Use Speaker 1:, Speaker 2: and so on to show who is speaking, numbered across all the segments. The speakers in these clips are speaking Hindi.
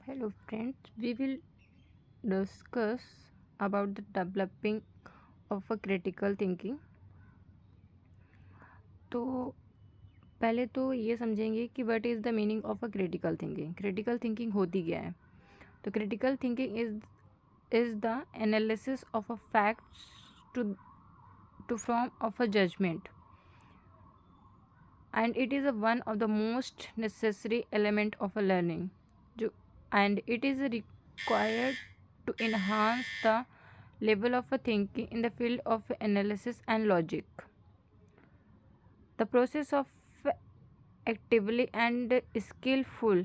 Speaker 1: Hello friends, we will discuss about the developing of a critical thinking। तो पहले तो ये समझेंगे कि what is the meaning of a critical thinking. Critical thinking होती क्या है? तो critical thinking is the analysis of a facts to to from of a judgement, and it is one of the most necessary element of a learning जो and it is required to enhance the level of a thinking in the field of analysis and logic. The process of actively and skillful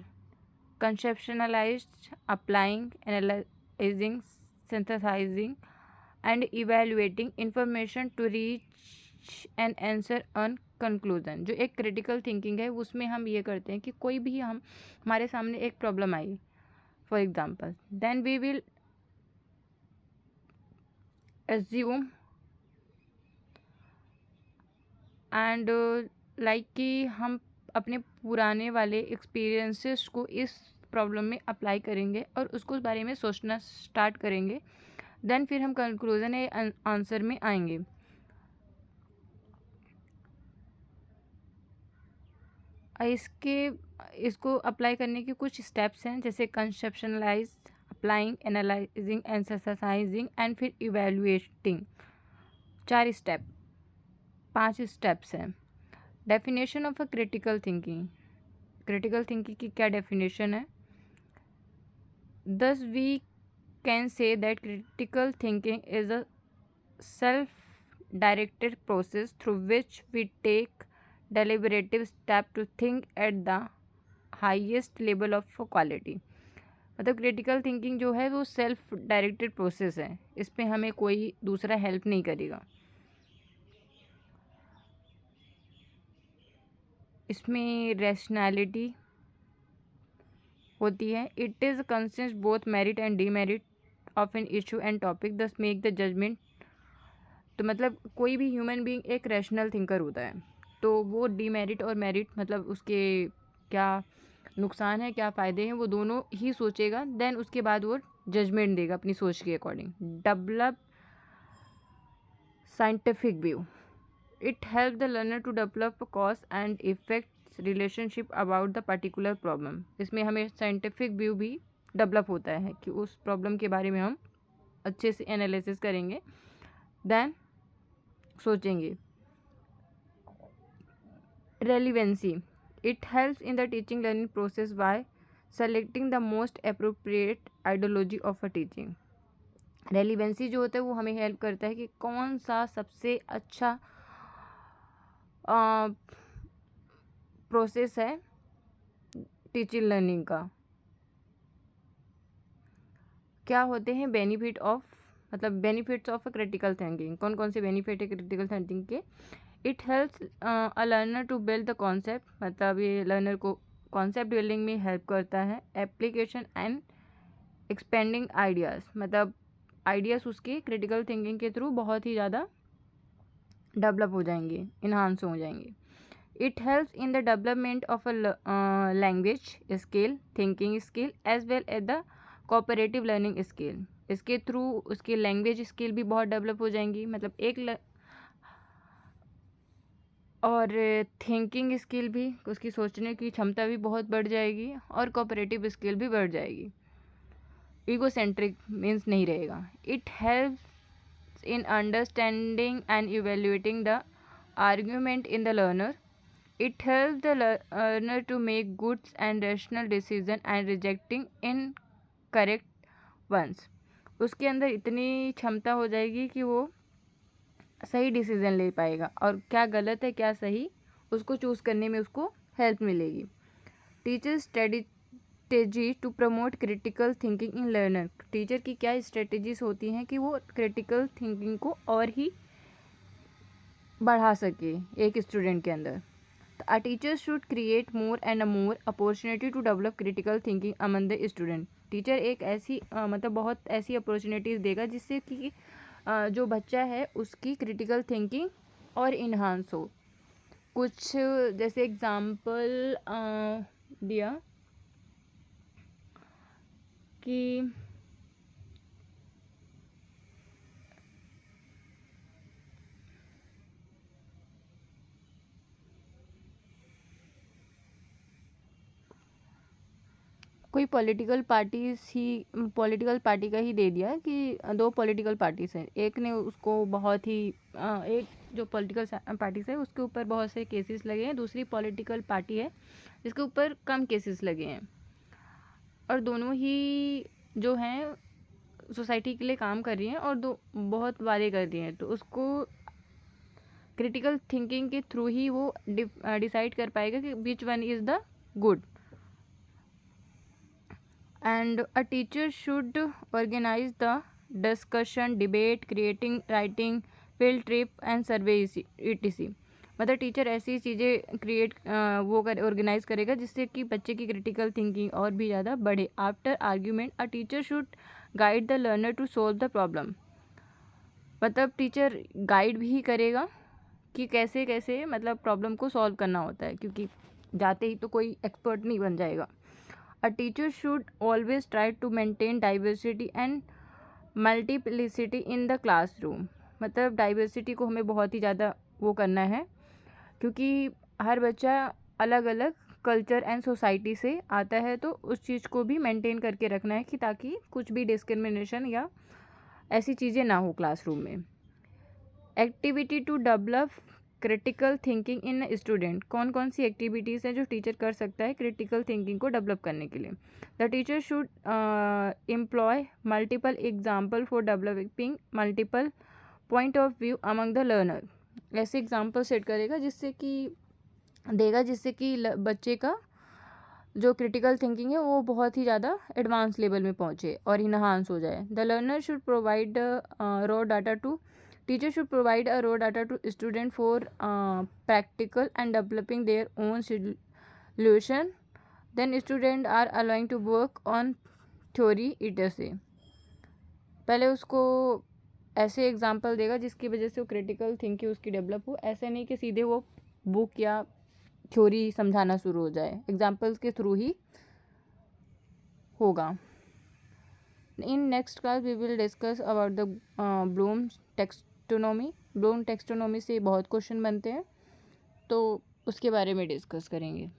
Speaker 1: conceptualized, applying, analyzing, synthesizing, and evaluating information to reach an answer on conclusion. जो एक क्रिटिकल थिंकिंग है उसमें हम ये करते हैं कि कोई भी हमारे सामने एक प्रॉब्लम आई, for example, then we will assume and like कि हम अपने पुराने वाले एक्सपीरियंसेस को इस प्रॉब्लम में अप्लाई करेंगे और उसको उस बारे में सोचना स्टार्ट करेंगे। देन फिर हम कंक्लूजन या आंसर में आएंगे। इसको अप्लाई करने के कुछ स्टेप्स हैं, जैसे कंसेप्शनलाइज, अप्लाइंग, एनालाइजिंग, एम्फसाइजिंग एंड फिर इवेल्युएटिंग। 5 स्टेप्स हैं। Definition of a critical thinking. Critical thinking की क्या डेफिनेशन है? Thus we can say that critical thinking is a self-directed process through which we take deliberative step to think at the highest level of quality। मतलब क्रिटिकल थिंकिंग जो है वो सेल्फ डायरेक्टेड प्रोसेस है, इस पे हमें कोई दूसरा हेल्प नहीं करेगा। इसमें रैशनैलिटी होती है। It is consist both merit and demerit of an issue and topic, दस मेक द जजमेंट। तो मतलब कोई भी ह्यूमन बीइंग एक रैशनल थिंकर होता है, तो वो डीमेरिट और मेरिट मतलब उसके क्या नुकसान है क्या फ़ायदे हैं वो दोनों ही सोचेगा। देन उसके बाद वो जजमेंट देगा अपनी सोच के according. Develop scientific view. It help the learner to develop cause and effect relationship about the particular problem. इसमें हमें साइंटिफिक व्यू भी डेवलप होता है कि उस प्रॉब्लम के बारे में हम अच्छे से एनालिसिस करेंगे, देन सोचेंगे। Relevancy. It helps in the teaching learning process by selecting the most appropriate ideology of a teaching. Relevancy जो होता है वो हमें हेल्प करता है कि कौन सा सबसे अच्छा प्रोसेस है टीचिंग लर्निंग का। क्या होते हैं बेनिफिट ऑफ, मतलब benefits of a critical thinking. कौन कौन से बेनिफिट है क्रिटिकल थिंकिंग के? It helps a learner to build the concept, मतलब ये लर्नर को कॉन्सेप्ट बिल्डिंग में हेल्प करता है। एप्लीकेशन एंड एक्सपेंडिंग आइडियाज़, मतलब आइडियाज़ उसके क्रिटिकल थिंकिंग के थ्रू बहुत ही ज़्यादा डेवलप हो जाएंगे, इन्हांस हो जाएंगे। It helps in the development of a language skill, thinking skill as well as the cooperative learning skill. इसके थ्रू उसकी लैंग्वेज स्किल भी बहुत डेवलप हो जाएंगी, मतलब और थिंकिंग स्किल भी, उसकी सोचने की क्षमता भी बहुत बढ़ जाएगी और कोऑपरेटिव स्किल भी बढ़ जाएगी। ईगोसेंट्रिक मीन्स नहीं रहेगा। It helps in understanding and evaluating the argument in the learner. It helps the learner to make goods and rational decision and rejecting incorrect ones. उसके अंदर इतनी क्षमता हो जाएगी कि वो सही डिसीजन ले पाएगा और क्या गलत है क्या सही उसको चूज़ करने में उसको हेल्प मिलेगी। Teacher strategy to promote critical thinking in learner. Teacher की क्या स्ट्रेटेजीज होती हैं कि वो क्रिटिकल थिंकिंग को और ही बढ़ा सके एक स्टूडेंट के अंदर। A teacher should create more and more opportunity to develop critical thinking among the student. Teacher एक ऐसी मतलब बहुत ऐसी अपॉर्चुनिटीज़ देगा जिससे कि जो बच्चा है उसकी क्रिटिकल थिंकिंग और इन्हांस हो। कुछ जैसे एग्जाम्पल दिया कि कोई पॉलिटिकल पार्टी का ही दे दिया कि दो पॉलिटिकल पार्टीज हैं, एक ने उसको बहुत ही एक जो पॉलिटिकल पार्टीज है उसके ऊपर बहुत से केसेस लगे हैं, दूसरी पॉलिटिकल पार्टी है जिसके ऊपर कम केसेस लगे हैं, और दोनों ही जो हैं सोसाइटी के लिए काम कर रही हैं और दो बहुत वादे कर रही हैं, तो उसको क्रिटिकल थिंकिंग के थ्रू ही वो डिसाइड कर पाएगा कि which one is the good. And a teacher should organize the discussion, debate, creating, writing, field trip and survey etc. मतलब टीचर ऐसी चीज़ें ऑर्गेनाइज करेगा जिससे कि बच्चे की क्रिटिकल थिंकिंग और भी ज़्यादा बढ़े. After argument a teacher should guide the learner to solve the problem. मतलब टीचर गाइड भी करेगा कि कैसे कैसे मतलब प्रॉब्लम को सॉल्व करना होता है, क्योंकि जाते ही तो कोई एक्सपर्ट नहीं बन जाएगा. A teacher should always try to maintain diversity and multiplicity in the classroom. मतलब डाइवर्सिटी को हमें बहुत ही ज़्यादा वो करना है, क्योंकि हर बच्चा अलग अलग कल्चर एंड सोसाइटी से आता है, तो उस चीज़ को भी मेंटेन करके रखना है कि ताकि कुछ भी डिस्क्रिमिनेशन या ऐसी चीज़ें ना हो क्लासरूम में. Activity to develop critical thinking in student. कौन कौन सी एक्टिविटीज़ हैं जो टीचर कर सकता है क्रिटिकल थिंकिंग को डेवलप करने के लिए. The teacher should employ multiple example for developing multiple point of view among the learner. ऐसे एग्जाम्पल सेट करेगा जिससे कि बच्चे का जो क्रिटिकल थिंकिंग है वो बहुत ही ज़्यादा एडवांस लेवल में पहुँचे और इन्हांस हो जाए. The learner should provide raw data to Teacher should provide a raw data to student for practical and developing their own solution. Then student are allowed to work on theory etc. पहले उसको ऐसे एग्जाम्पल देगा जिसकी वजह से वो क्रिटिकल थिंकिंग उसकी डेवलप हो. ऐसे नहीं कि सीधे वो बुक या थ्योरी समझाना शुरू हो जाए, एग्जाम्पल्स के थ्रू ही होगा. In next class we will discuss about the Bloom's taxonomy. Bloom taxonomy से बहुत क्वेश्चन बनते हैं, तो उसके बारे में डिस्कस करेंगे.